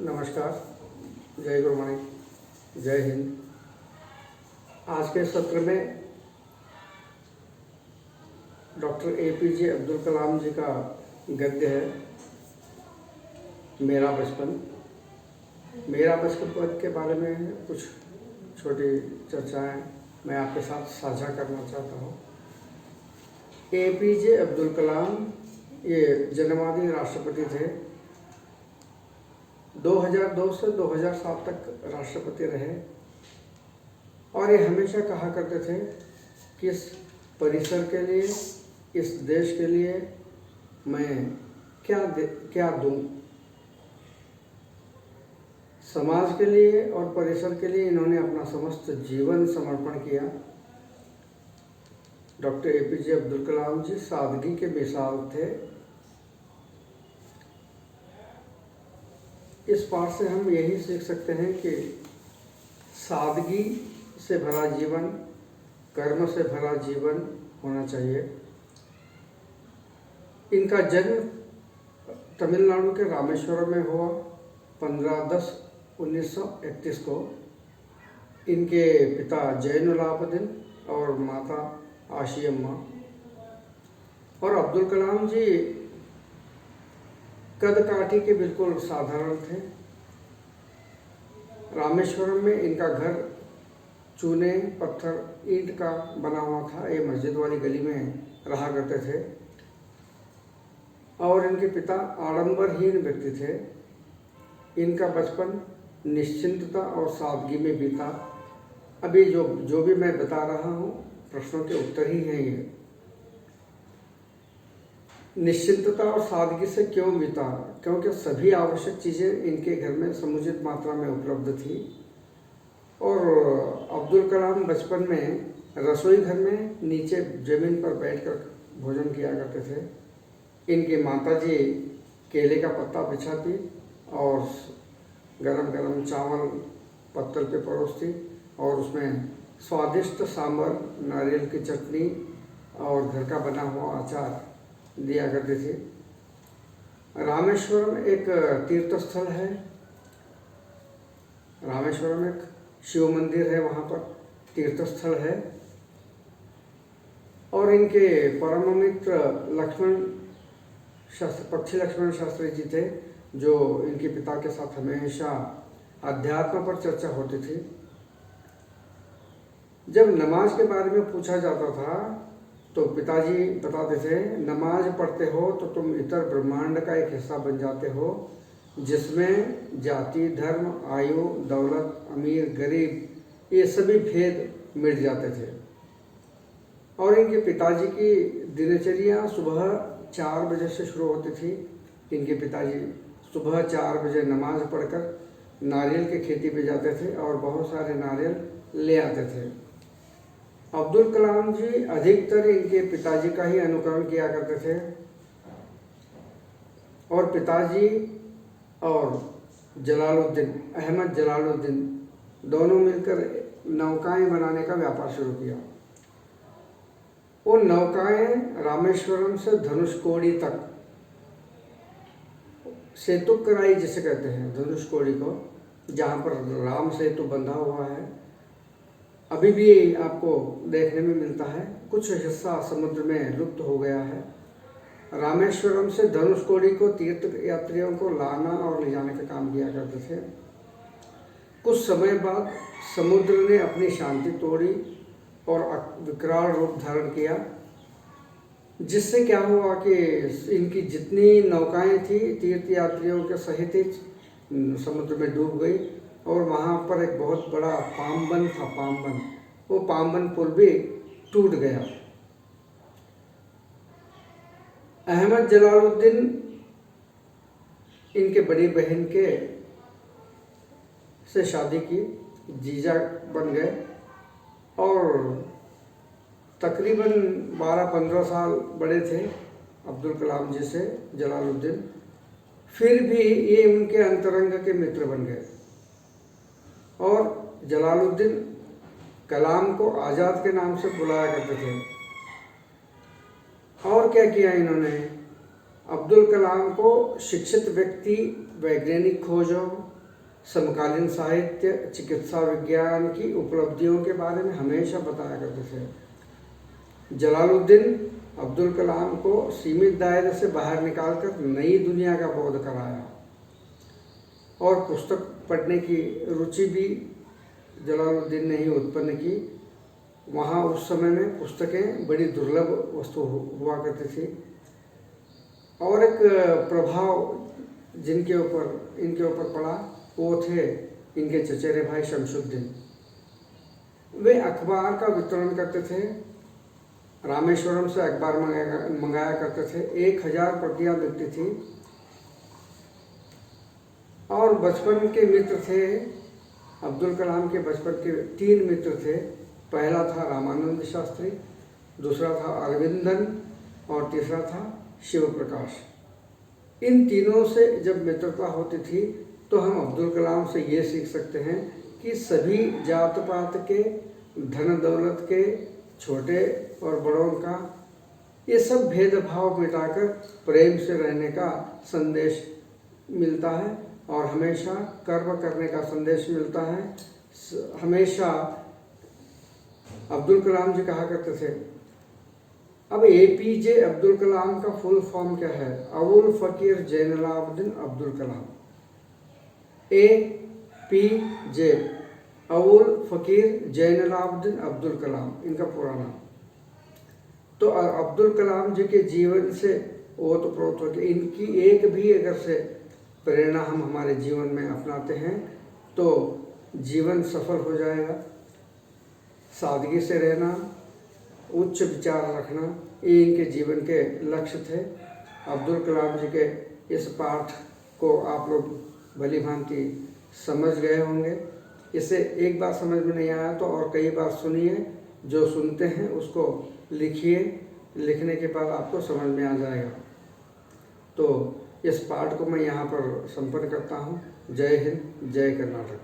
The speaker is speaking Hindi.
नमस्कार, जय गुरुमानी, जय हिंद। आज के सत्र में डॉक्टर APJ अब्दुल कलाम जी का गद्य है मेरा बचपन। मेरा बचपन पद के बारे में कुछ छोटी चर्चाएं मैं आपके साथ साझा करना चाहता हूँ। APJ अब्दुल कलाम ये जन्मवादी राष्ट्रपति थे। 2002 से 2007 तक राष्ट्रपति रहे और ये हमेशा कहा करते थे कि इस परिसर के लिए, इस देश के लिए मैं क्या दूं। समाज के लिए और परिसर के लिए इन्होंने अपना समस्त जीवन समर्पण किया। डॉक्टर APJ अब्दुल कलाम जी सादगी के मिसाल थे। इस पाठ से हम यही सीख सकते हैं कि सादगी से भरा जीवन, कर्म से भरा जीवन होना चाहिए। इनका जन्म तमिलनाडु के रामेश्वरम में हुआ 15/10/1931 को। इनके पिता जैनुलाब्दीन और माता आशियम्मा। और अब्दुल कलाम जी कद काठी के बिल्कुल साधारण थे। रामेश्वरम में इनका घर चूने, पत्थर, ईंट का बना हुआ था। ये मस्जिद वाली गली में रहा करते थे और इनके पिता आडंबरहीन व्यक्ति थे। इनका बचपन निश्चिंतता और सादगी में बीता। अभी जो भी मैं बता रहा हूँ प्रश्नों के उत्तर ही हैं ये। निश्चिंतता और सादगी से क्यों बीता? क्योंकि सभी आवश्यक चीज़ें इनके घर में समुचित मात्रा में उपलब्ध थी। और अब्दुल कलाम बचपन में रसोई घर में नीचे ज़मीन पर बैठकर भोजन किया करते थे। इनकी माताजी केले का पत्ता बिछाती और गरम गरम चावल पत्तल पे परोसती और उसमें स्वादिष्ट सांभर, नारियल की चटनी और घर का बना हुआ अचार दिया करते थे। रामेश्वरम एक तीर्थ स्थल है। रामेश्वरम एक शिव मंदिर है, वहाँ पर तीर्थ स्थल है। और इनके परम मित्र पक्षी लक्ष्मण शास्त्री जी थे, जो इनके पिता के साथ हमेशा अध्यात्म पर चर्चा होती थी। जब नमाज के बारे में पूछा जाता था तो पिताजी बताते थे, नमाज पढ़ते हो तो तुम इतर ब्रह्मांड का एक हिस्सा बन जाते हो, जिसमें जाति, धर्म, आयु, दौलत, अमीर, गरीब ये सभी भेद मिट जाते थे। और इनके पिताजी की दिनचर्या सुबह 4 बजे से शुरू होती थी। इनके पिताजी सुबह 4 बजे नमाज पढ़कर नारियल की खेती पे जाते थे और बहुत सारे नारियल ले आते थे। अब्दुल कलाम जी अधिकतर इनके पिताजी का ही अनुकरण किया करते थे और पिताजी और अहमद जलालुद्दीन दोनों मिलकर नौकाएं बनाने का व्यापार शुरू किया। वो नौकाएं रामेश्वरम से धनुषकोडी तक, सेतुकराई जिसे कहते हैं धनुषकोडी को, जहाँ पर राम सेतु बंधा हुआ है, अभी भी आपको देखने में मिलता है। कुछ हिस्सा समुद्र में लुप्त हो गया है। रामेश्वरम से धनुषकोडी को तीर्थ यात्रियों को लाना और ले जाने का काम किया करते थे। कुछ समय बाद समुद्र ने अपनी शांति तोड़ी और विकराल रूप धारण किया, जिससे क्या हुआ कि इनकी जितनी नौकाएं थी तीर्थ यात्रियों के सहित ही समुद्र में डूब गई। और वहाँ पर एक बहुत बड़ा पामबन था, वो पामबन पुल भी टूट गया। अहमद जलालुद्दीन इनके बड़ी बहन के से शादी की, जीजा बन गए और तकरीबन 12-15 साल बड़े थे अब्दुल कलाम जी से जलालुद्दीन। फिर भी ये उनके अंतरंग के मित्र बन गए और जलालुद्दीन कलाम को आज़ाद के नाम से बुलाया करते थे। और क्या किया इन्होंने? अब्दुल कलाम को शिक्षित व्यक्ति, वैज्ञानिक खोजों, समकालीन साहित्य, चिकित्सा विज्ञान की उपलब्धियों के बारे में हमेशा बताया करते थे। जलालुद्दीन अब्दुल कलाम को सीमित दायरे से बाहर निकालकर नई दुनिया का बोध कराया और पुस्तक पढ़ने की रुचि भी जलालुद्दीन ने ही उत्पन्न की। वहाँ उस समय में पुस्तकें बड़ी दुर्लभ वस्तु हुआ करती थी। और एक प्रभाव इनके ऊपर पड़ा वो थे इनके चचेरे भाई शमशुद्दीन। वे अखबार का वितरण करते थे, रामेश्वरम से अखबार मंगाया करते थे। 1000 प्रतियां बिकती थी। और बचपन के मित्र थे अब्दुल कलाम के, बचपन के 3 मित्र थे। पहला था रामानंद शास्त्री, दूसरा था अरविंदन और तीसरा था शिव प्रकाश। इन तीनों से जब मित्रता होती थी तो हम अब्दुल कलाम से ये सीख सकते हैं कि सभी जात पात के, धन दौलत के, छोटे और बड़ों का, ये सब भेदभाव मिटाकर प्रेम से रहने का संदेश मिलता है और हमेशा कर्म करने का संदेश मिलता है। हमेशा अब्दुल कलाम जी कहा करते थे। अब APJ अब्दुल कलाम का फुल फॉर्म क्या है? अबुल फकीर जैनुलाब्दीन अब्दुल कलाम। APJ अबुल फकीर जैनुलाब्दीन अब्दुल कलाम, इनका पूरा नाम। तो अब्दुल कलाम जी के जीवन से ओतप्रोत होकर इनकी एक भी अगर से प्रेरणा हम हमारे जीवन में अपनाते हैं तो जीवन सफल हो जाएगा। सादगी से रहना, उच्च विचार रखना, ये इनके जीवन के लक्ष्य थे। अब्दुल कलाम जी के इस पाठ को आप लोग भली भांति समझ गए होंगे। इसे एक बार समझ में नहीं आया तो और कई बार सुनिए, जो सुनते हैं उसको लिखिए, लिखने के बाद आपको समझ में आ जाएगा। तो इस पाठ को मैं यहाँ पर संपन्न करता हूँ। जय हिंद, जय कर्नाटक।